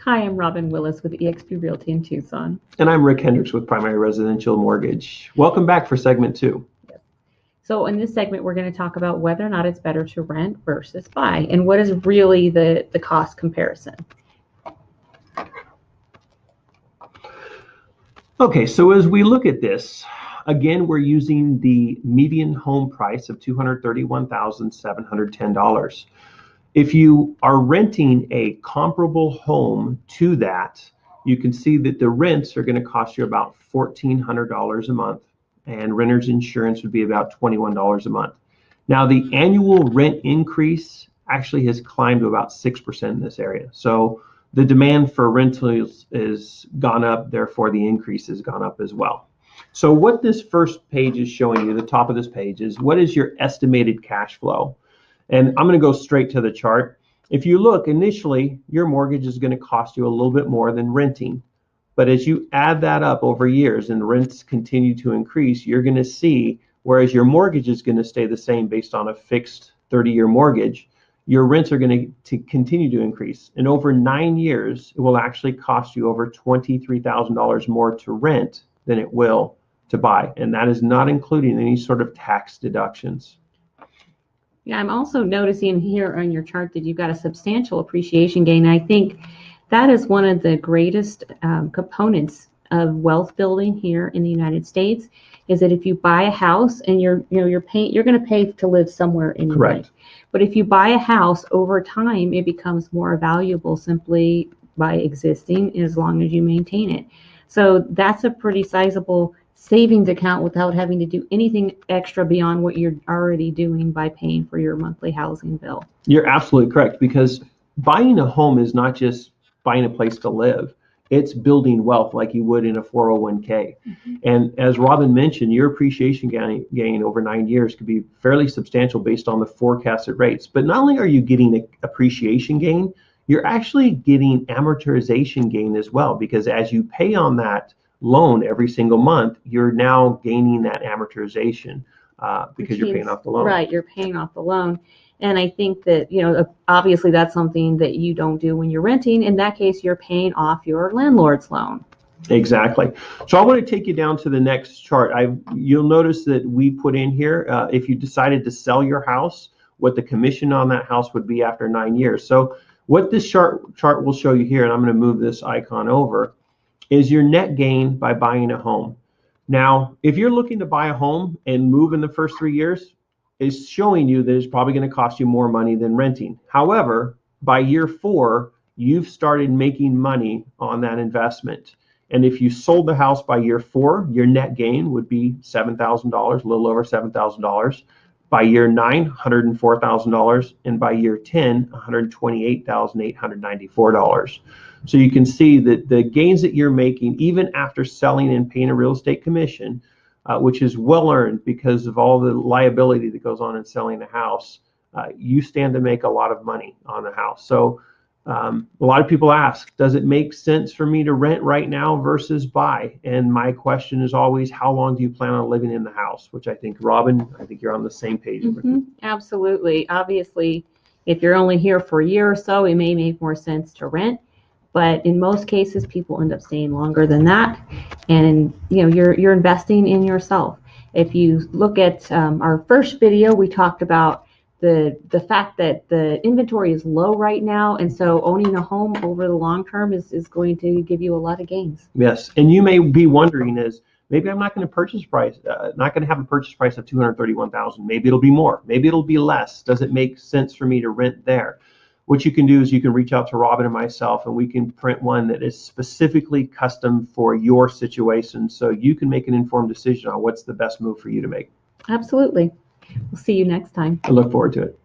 Hi, I'm Robin Willis with eXp Realty in Tucson. And I'm Rick Hendricks with Primary Residential Mortgage. Welcome back for segment 2. So in this segment, we're going to talk about whether or not it's better to rent versus buy, and what is really the cost comparison. Okay, so as we look at this, again, we're using the median home price of $231,710. If you are renting a comparable home to that, you can see that the rents are going to cost you about $1,400 a month, and renter's insurance would be about $21 a month. Now, the annual rent increase actually has climbed to about 6% in this area. So the demand for rentals is gone up, therefore the increase has gone up as well. So what this first page is showing you, the top of this page, is what is your estimated cash flow? And I'm going to go straight to the chart. If you look, initially, your mortgage is going to cost you a little bit more than renting. But as you add that up over years and rents continue to increase, you're going to see, whereas your mortgage is going to stay the same based on a fixed 30-year mortgage, your rents are going to continue to increase. And over 9 years, it will actually cost you over $23,000 more to rent than it will to buy. And that is not including any sort of tax deductions. Yeah, I'm also noticing here on your chart that you've got a substantial appreciation gain. I think that is one of the greatest components of wealth building here in the United States, is that if you buy a house and you're going to pay to live somewhere anyway. Correct. But if you buy a house, over time it becomes more valuable simply by existing, as long as you maintain it. So that's a pretty sizable savings account without having to do anything extra beyond what you're already doing by paying for your monthly housing bill. You're absolutely correct, because buying a home is not just buying a place to live. It's building wealth like you would in a 401k. Mm-hmm. And as Robin mentioned, your appreciation gain over 9 years could be fairly substantial based on the forecasted rates. But not only are you getting an appreciation gain, you're actually getting amortization gain as well, because as you pay on that loan every single month, you're now gaining that amortization because you're paying off the loan. Right, you're paying off the loan. And I think that, obviously that's something that you don't do when you're renting. In that case, you're paying off your landlord's loan. Exactly. So I want to take you down to the next chart. You'll notice that we put in here, if you decided to sell your house, what the commission on that house would be after 9 years. So what this chart will show you here, and I'm going to move this icon over, is your net gain by buying a home. Now, if you're looking to buy a home and move in the first 3 years, it's showing you that it's probably going to cost you more money than renting. However, by year 4, you've started making money on that investment. And if you sold the house by year 4, your net gain would be $7,000, a little over $7,000. By year 9, $104,000, and by year 10, $128,894. So you can see that the gains that you're making, even after selling and paying a real estate commission, which is well earned because of all the liability that goes on in selling a house, you stand to make a lot of money on the house. So a lot of people ask, does it make sense for me to rent right now versus buy? And my question is always, how long do you plan on living in the house? Which I think, Robin, you're on the same page. Mm-hmm. Absolutely. Obviously, if you're only here for a year or so, it may make more sense to rent. But in most cases, people end up staying longer than that. And you're investing in yourself. If you look at our first video, we talked about the fact that the inventory is low right now, and so owning a home over the long term is going to give you a lot of gains. Yes, and you may be wondering, maybe I'm not going to not going to have a purchase price of $231,000. Maybe it'll be more. Maybe it'll be less. Does it make sense for me to rent there? What you can do is you can reach out to Robin and myself, and we can print one that is specifically custom for your situation, so you can make an informed decision on what's the best move for you to make. Absolutely. We'll see you next time. I look forward to it.